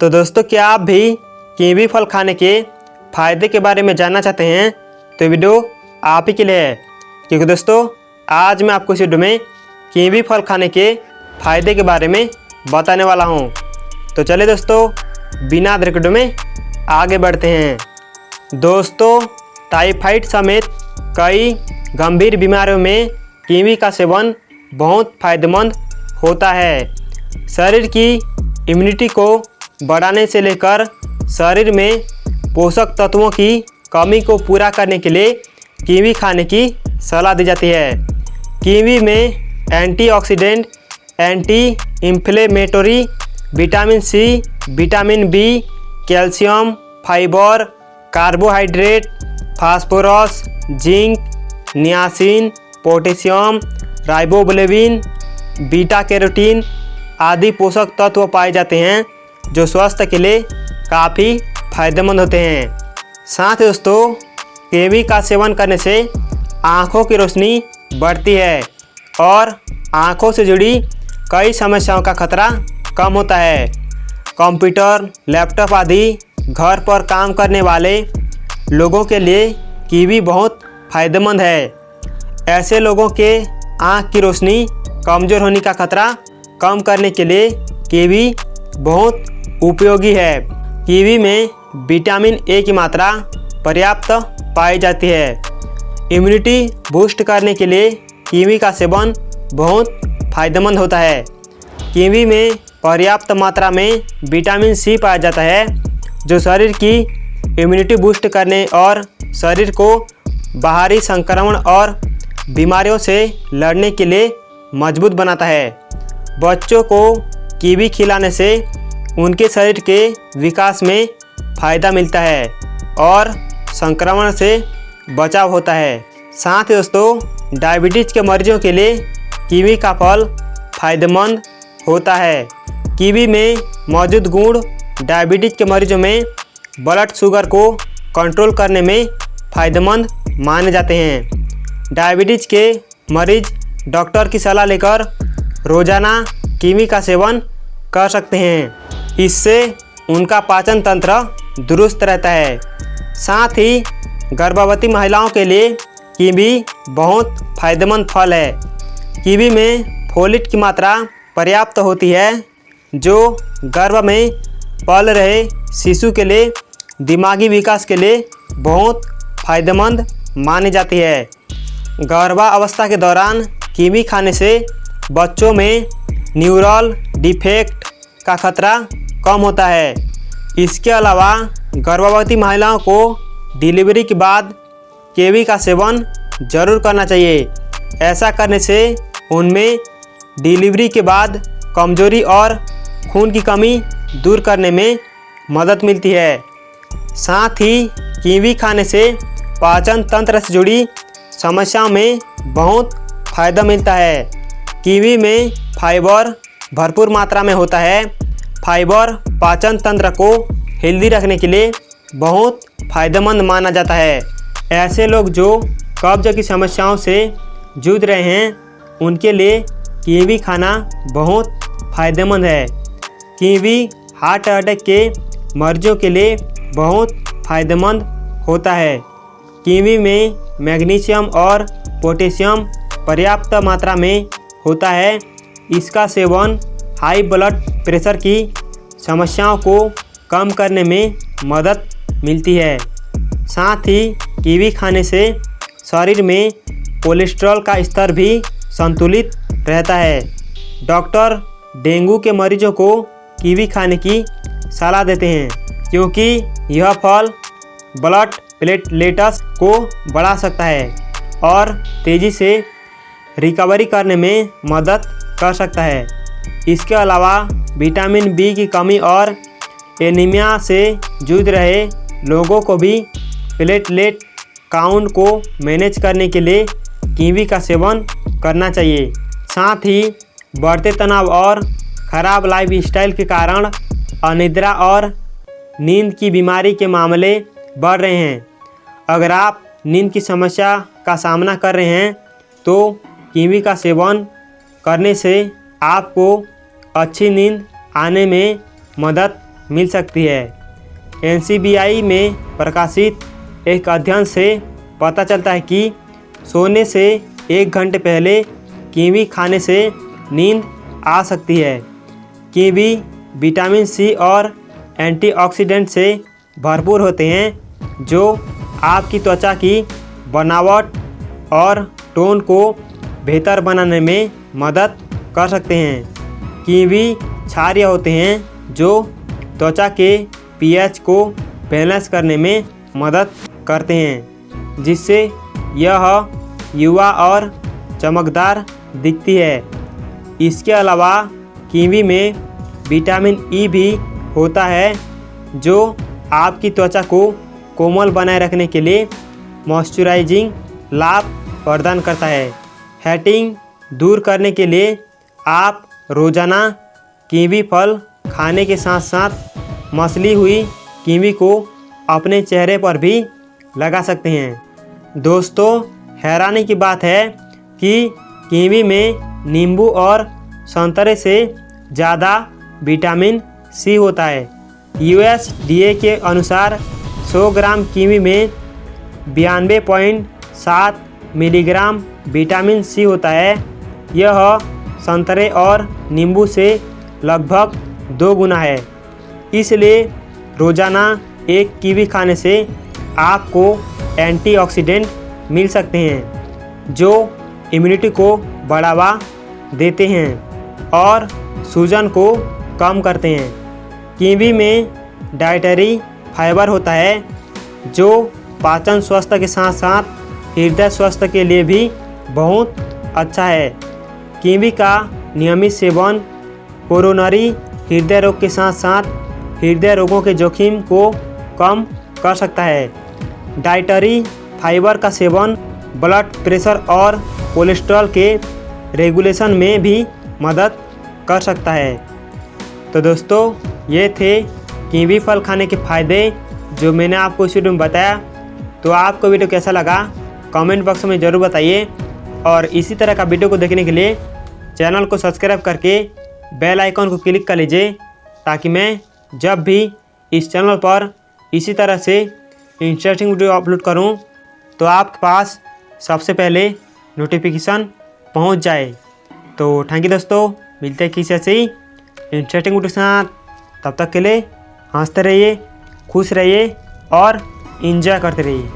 तो दोस्तों, क्या आप भी कीवी फल खाने के फ़ायदे के बारे में जानना चाहते हैं? तो वीडियो आप ही के लिए है, क्योंकि दोस्तों आज मैं आपको इस वीडियो में कीवी फल खाने के फ़ायदे के बारे में बताने वाला हूं। तो चलिए दोस्तों, बिना देर के वीडियो में आगे बढ़ते हैं। दोस्तों, टाइफाइड समेत कई गंभीर बीमारियों में कीवी का सेवन बहुत फ़ायदेमंद होता है। शरीर की इम्यूनिटी को बढ़ाने से लेकर शरीर में पोषक तत्वों की कमी को पूरा करने के लिए कीवी खाने की सलाह दी जाती है। कीवी में antioxidant, anti inflammatory, vitamin C, vitamin B, calcium, fibre, carbohydrate, phosphorus, zinc, niacin, potassium, riboflavin, beta carotene आदि पोषक तत्व पाए जाते हैं जो स्वास्थ्य के लिए काफ़ी फायदेमंद होते हैं। साथ ही दोस्तों, कीवी का सेवन करने से आँखों की रोशनी बढ़ती है और आँखों से जुड़ी कई समस्याओं का खतरा कम होता है। कंप्यूटर, लैपटॉप आदि घर पर काम करने वाले लोगों के लिए कीवी बहुत फ़ायदेमंद है। ऐसे लोगों के आँख की रोशनी कमज़ोर होने का खतरा कम करने के लिए कीवी बहुत उपयोगी है। कीवी में विटामिन ए की मात्रा पर्याप्त पाई जाती है। इम्यूनिटी बूस्ट करने के लिए कीवी का सेवन बहुत फ़ायदेमंद होता है। कीवी में पर्याप्त मात्रा में विटामिन सी पाया जाता है जो शरीर की इम्यूनिटी बूस्ट करने और शरीर को बाहरी संक्रमण और बीमारियों से लड़ने के लिए मजबूत बनाता है। बच्चों को कीवी खिलाने से उनके शरीर के विकास में फ़ायदा मिलता है और संक्रमण से बचाव होता है। साथ ही दोस्तों, डायबिटीज़ के मरीजों के लिए कीवी का फल फ़ायदेमंद होता है। कीवी में मौजूद गुण डायबिटीज़ के मरीजों में ब्लड शुगर को कंट्रोल करने में फ़ायदेमंद माने जाते हैं। डायबिटीज़ के मरीज डॉक्टर की सलाह लेकर रोज़ाना कीवी का सेवन कर सकते हैं। इससे उनका पाचन तंत्र दुरुस्त रहता है। साथ ही गर्भवती महिलाओं के लिए कीवी बहुत फ़ायदेमंद फल है। कीवी में फोलेट की मात्रा पर्याप्त होती है जो गर्भ में पल रहे शिशु के लिए दिमागी विकास के लिए बहुत फ़ायदेमंद मानी जाती है। गर्भावस्था के दौरान कीवी खाने से बच्चों में न्यूरल डिफेक्ट का खतरा कम होता है। इसके अलावा गर्भवती महिलाओं को डिलीवरी के बाद कीवी का सेवन ज़रूर करना चाहिए। ऐसा करने से उनमें डिलीवरी के बाद कमजोरी और खून की कमी दूर करने में मदद मिलती है। साथ ही कीवी खाने से पाचन तंत्र से जुड़ी समस्याओं में बहुत फ़ायदा मिलता है। कीवी में फाइबर भरपूर मात्रा में होता है। फाइबर पाचन तंत्र को हेल्दी रखने के लिए बहुत फ़ायदेमंद माना जाता है। ऐसे लोग जो कब्ज की समस्याओं से जूझ रहे हैं उनके लिए कीवी खाना बहुत फ़ायदेमंद है। कीवी हार्ट अटैक के मरीजों के लिए बहुत फ़ायदेमंद होता है। कीवी में मैग्नीशियम और पोटेशियम पर्याप्त मात्रा में होता है। इसका सेवन हाई ब्लड प्रेशर की समस्याओं को कम करने में मदद मिलती है। साथ ही कीवी खाने से शरीर में कोलेस्ट्रॉल का स्तर भी संतुलित रहता है। डॉक्टर डेंगू के मरीजों को कीवी खाने की सलाह देते हैं क्योंकि यह फल ब्लड प्लेटलेट्स को बढ़ा सकता है और तेज़ी से रिकवरी करने में मदद कर सकता है। इसके अलावा विटामिन बी की कमी और एनीमिया से जूझ रहे लोगों को भी प्लेटलेट काउंट को मैनेज करने के लिए कीवी का सेवन करना चाहिए। साथ ही बढ़ते तनाव और ख़राब लाइफस्टाइल के कारण अनिद्रा और नींद की बीमारी के मामले बढ़ रहे हैं। अगर आप नींद की समस्या का सामना कर रहे हैं तो कीवी का सेवन करने से आपको अच्छी नींद आने में मदद मिल सकती है। NCBI में प्रकाशित एक अध्ययन से पता चलता है कि सोने से 1 घंटे पहले कीवी खाने से नींद आ सकती है। कीवी विटामिन सी और एंटीऑक्सीडेंट से भरपूर होते हैं जो आपकी त्वचा की बनावट और टोन को बेहतर बनाने में मदद कर सकते हैं। कीवी क्षारीय होते हैं जो त्वचा के pH को बैलेंस करने में मदद करते हैं, जिससे यह युवा और चमकदार दिखती है। इसके अलावा कीवी में विटामिन ई भी होता है जो आपकी त्वचा को कोमल बनाए रखने के लिए मॉइस्चराइजिंग लाभ प्रदान करता है। हैटिंग दूर करने के लिए आप रोज़ाना कीवी फल खाने के साथ साथ मसली हुई कीवी को अपने चेहरे पर भी लगा सकते हैं। दोस्तों, हैरानी की बात है कि कीवी में नींबू और संतरे से ज़्यादा विटामिन सी होता है। USDA के अनुसार 100 ग्राम कीवी में 92.7 मिलीग्राम विटामिन सी होता है। यह संतरे और नींबू से लगभग 2 गुना है। इसलिए रोज़ाना एक कीवी खाने से आपको एंटीऑक्सीडेंट मिल सकते हैं जो इम्यूनिटी को बढ़ावा देते हैं और सूजन को कम करते हैं। कीवी में डाइटरी फाइबर होता है जो पाचन स्वास्थ्य के साथ साथ हृदय स्वास्थ्य के लिए भी बहुत अच्छा है। कीवी का नियमित सेवन कोरोनरी हृदय रोग के साथ साथ हृदय रोगों के जोखिम को कम कर सकता है। डाइटरी फाइबर का सेवन ब्लड प्रेशर और कोलेस्ट्रॉल के रेगुलेशन में भी मदद कर सकता है। तो दोस्तों, ये थे कीवी फल खाने के फ़ायदे जो मैंने आपको इस वीडियो में बताया। तो आपको वीडियो कैसा लगा कमेंट बॉक्स में ज़रूर बताइए और इसी तरह का वीडियो को देखने के लिए चैनल को सब्सक्राइब करके बेल आइकन को क्लिक कर लीजिए ताकि मैं जब भी इस चैनल पर इसी तरह से इंटरेस्टिंग वीडियो अपलोड करूं तो आपके पास सबसे पहले नोटिफिकेशन पहुंच जाए। तो थैंक यू दोस्तों, मिलते हैं किसी ऐसे ही इंटरेस्टिंग वीडियो के साथ। तब तक के लिए हंसते रहिए, खुश रहिए और एंजॉय करते रहिए।